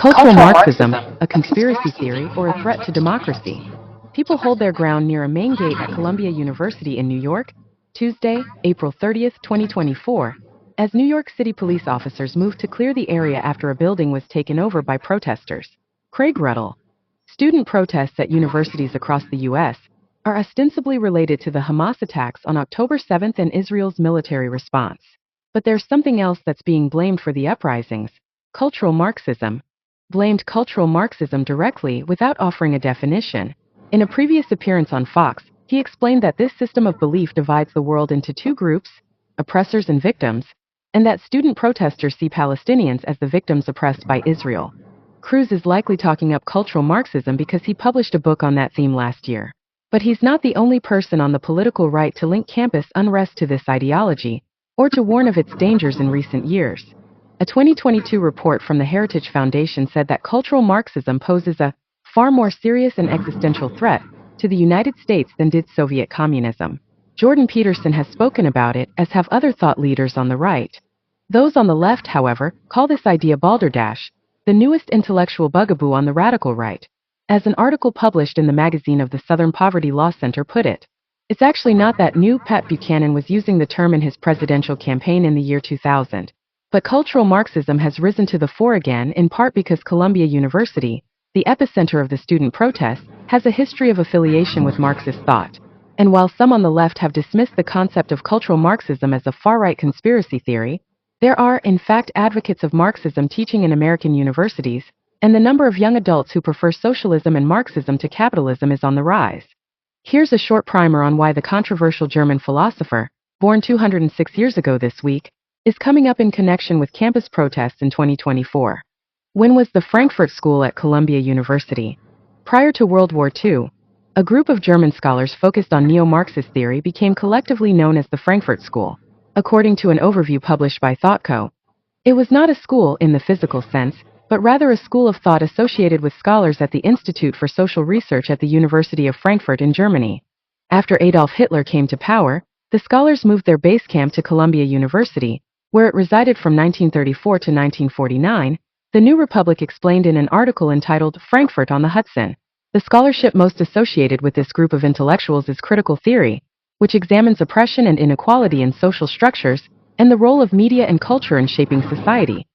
Cultural Marxism, a conspiracy theory or a threat to democracy. People hold their ground near a main gate at Columbia University in New York, Tuesday, April 30th, 2024, as New York City police officers moved to clear the area after a building was taken over by protesters. Craig Ruddle. Student protests at universities across the U.S. are ostensibly related to the Hamas attacks on October 7th and Israel's military response. But there's something else that's being blamed for the uprisings: cultural Marxism. Blamed cultural Marxism directly without offering a definition. In a previous appearance on Fox, he explained that this system of belief divides the world into two groups, oppressors and victims, and that student protesters see Palestinians as the victims oppressed by Israel. Cruz is likely talking up cultural Marxism because he published a book on that theme last year. But he's not the only person on the political right to link campus unrest to this ideology, or to warn of its dangers in recent years. A 2022 report from the Heritage Foundation said that cultural Marxism poses a far more serious and existential threat to the United States than did Soviet communism. Jordan Peterson has spoken about it, as have other thought leaders on the right. Those on the left, however, call this idea balderdash, the newest intellectual bugaboo on the radical right. As an article published in the magazine of the Southern Poverty Law Center put it, it's actually not that new. Pat Buchanan was using the term in his presidential campaign in the year 2000. But cultural Marxism has risen to the fore again, in part because Columbia University, the epicenter of the student protests, has a history of affiliation with Marxist thought. And while some on the left have dismissed the concept of cultural Marxism as a far-right conspiracy theory, there are, in fact, advocates of Marxism teaching in American universities, and the number of young adults who prefer socialism and Marxism to capitalism is on the rise. Here's a short primer on why the controversial German philosopher, born 206 years ago this week, is coming up in connection with campus protests in 2024. When was the Frankfurt School at Columbia University? Prior to World War II, a group of German scholars focused on neo-Marxist theory became collectively known as the Frankfurt School, according to an overview published by ThoughtCo. It was not a school in the physical sense, but rather a school of thought associated with scholars at the Institute for Social Research at the University of Frankfurt in Germany. After Adolf Hitler came to power, the scholars moved their base camp to Columbia University, where it resided from 1934 to 1949, the New Republic explained in an article entitled Frankfurt on the Hudson. The scholarship most associated with this group of intellectuals is critical theory, which examines oppression and inequality in social structures and the role of media and culture in shaping society.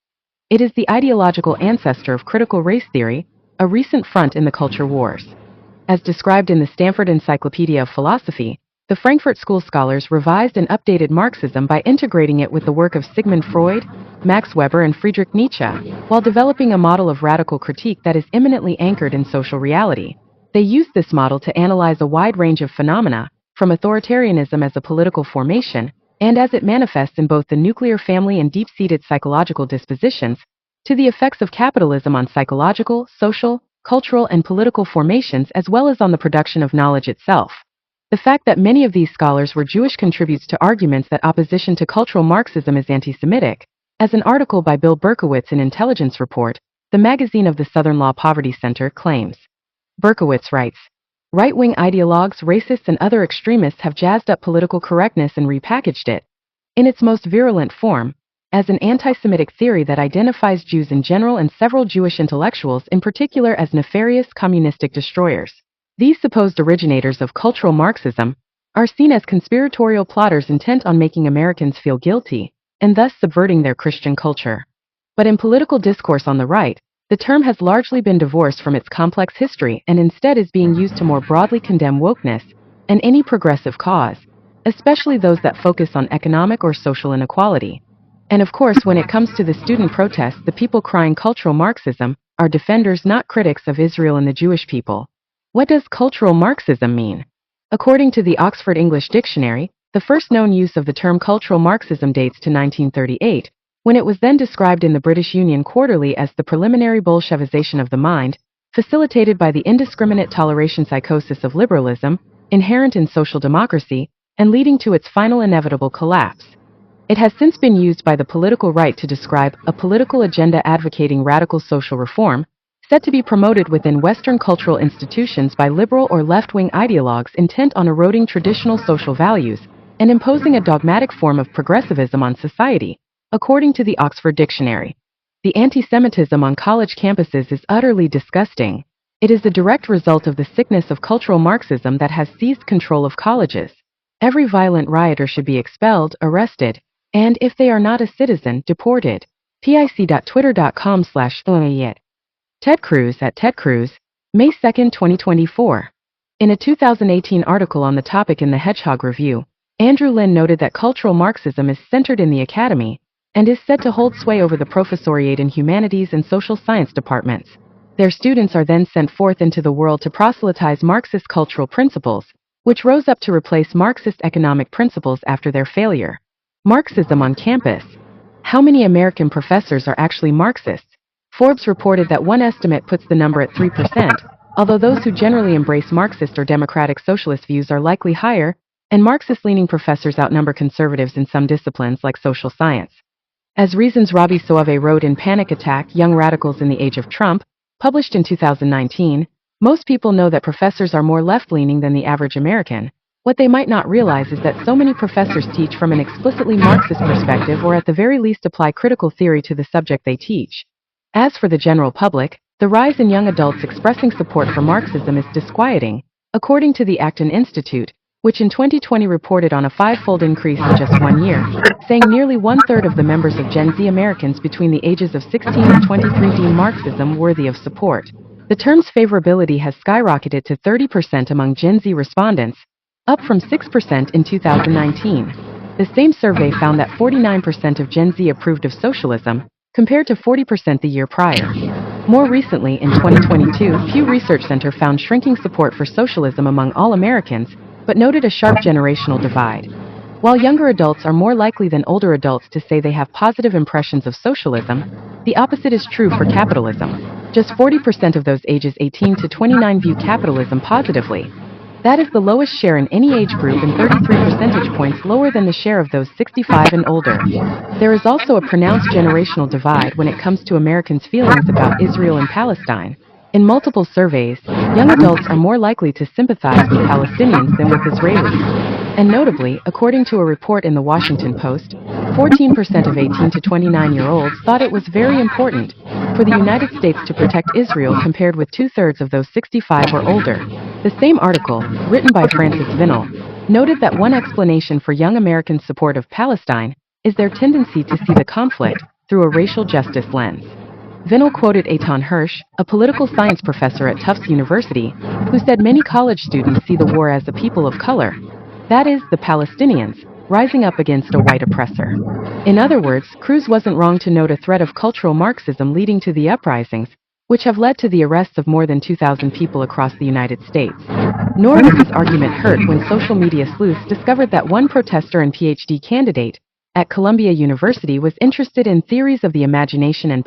It is the ideological ancestor of critical race theory, a recent front in the culture wars. As described in the Stanford Encyclopedia of Philosophy, the Frankfurt School scholars revised and updated Marxism by integrating it with the work of Sigmund Freud, Max Weber, and Friedrich Nietzsche, while developing a model of radical critique that is eminently anchored in social reality. They used this model to analyze a wide range of phenomena, from authoritarianism as a political formation, and as it manifests in both the nuclear family and deep-seated psychological dispositions, to the effects of capitalism on psychological, social, cultural, and political formations, as well as on the production of knowledge itself. The fact that many of these scholars were Jewish contributes to arguments that opposition to cultural Marxism is anti-Semitic. As an article by Bill Berkowitz in Intelligence Report, the magazine of the Southern Law Poverty Center, claims. Berkowitz writes, right-wing ideologues, racists, and other extremists have jazzed up political correctness and repackaged it, in its most virulent form, as an anti-Semitic theory that identifies Jews in general and several Jewish intellectuals in particular as nefarious communistic destroyers. These supposed originators of cultural Marxism are seen as conspiratorial plotters intent on making Americans feel guilty, and thus subverting their Christian culture. But in political discourse on the right, the term has largely been divorced from its complex history and instead is being used to more broadly condemn wokeness and any progressive cause, especially those that focus on economic or social inequality. And of course, when it comes to the student protests, the people crying cultural Marxism are defenders, not critics, of Israel and the Jewish people. What does cultural Marxism mean? According to the Oxford English Dictionary, the first known use of the term cultural Marxism dates to 1938, when it was then described in the British Union Quarterly as the preliminary Bolshevization of the mind, facilitated by the indiscriminate toleration psychosis of liberalism, inherent in social democracy, and leading to its final inevitable collapse. It has since been used by the political right to describe a political agenda advocating radical social reform, said to be promoted within Western cultural institutions by liberal or left-wing ideologues intent on eroding traditional social values and imposing a dogmatic form of progressivism on society, according to the Oxford Dictionary. the anti-Semitism on college campuses is utterly disgusting. It is the direct result of the sickness of cultural Marxism that has seized control of colleges. Every violent rioter should be expelled, arrested, and, if they are not a citizen, deported. pic.twitter.com/Ted Cruz at Ted Cruz, May 2, 2024. In a 2018 article on the topic in the Hedgehog Review, Andrew Lin noted that cultural Marxism is centered in the academy and is said to hold sway over the professoriate in humanities and social science departments. Their students are then sent forth into the world to proselytize Marxist cultural principles, which rose up to replace Marxist economic principles after their failure. Marxism on campus. How many American professors are actually Marxists? Forbes reported that one estimate puts the number at 3%, although those who generally embrace Marxist or democratic socialist views are likely higher, and Marxist-leaning professors outnumber conservatives in some disciplines like social science. As reasons Robbie Soave wrote in Panic Attack: Young Radicals in the Age of Trump, published in 2019, most people know that professors are more left-leaning than the average American. What they might not realize is that so many professors teach from an explicitly Marxist perspective, or at the very least apply critical theory to the subject they teach. As for the general public, the rise in young adults expressing support for Marxism is disquieting, according to the Acton Institute, which in 2020 reported on a five-fold increase in just 1 year, saying nearly one-third of the members of Gen Z Americans between the ages of 16 and 23 deem Marxism worthy of support. The term's favorability has skyrocketed to 30% among Gen Z respondents, up from 6% in 2019. The same survey found that 49% of Gen Z approved of socialism, compared to 40% the year prior. More recently, in 2022, Pew Research Center found shrinking support for socialism among all Americans, but noted a sharp generational divide. While younger adults are more likely than older adults to say they have positive impressions of socialism, the opposite is true for capitalism. Just 40% of those ages 18 to 29 view capitalism positively. That is the lowest share in any age group and 33 percentage points lower than the share of those 65 and older. There is also a pronounced generational divide when it comes to Americans' feelings about Israel and Palestine. In multiple surveys, young adults are more likely to sympathize with Palestinians than with Israelis. And notably, according to a report in the Washington Post, 14% of 18 to 29-year-olds thought it was very important for the United States to protect Israel, compared with two-thirds of those 65 or older. The same article, written by Francis Vinell, noted that one explanation for young Americans' support of Palestine is their tendency to see the conflict through a racial justice lens. Vinell quoted Eitan Hirsch, a political science professor at Tufts University, who said many college students see the war as a people of color. That is, the Palestinians, rising up against a white oppressor. In other words, Cruz wasn't wrong to note a thread of cultural Marxism leading to the uprisings, which have led to the arrests of more than 2,000 people across the United States. Nor was his argument hurt when social media sleuths discovered that one protester and PhD candidate at Columbia University was interested in theories of the imagination and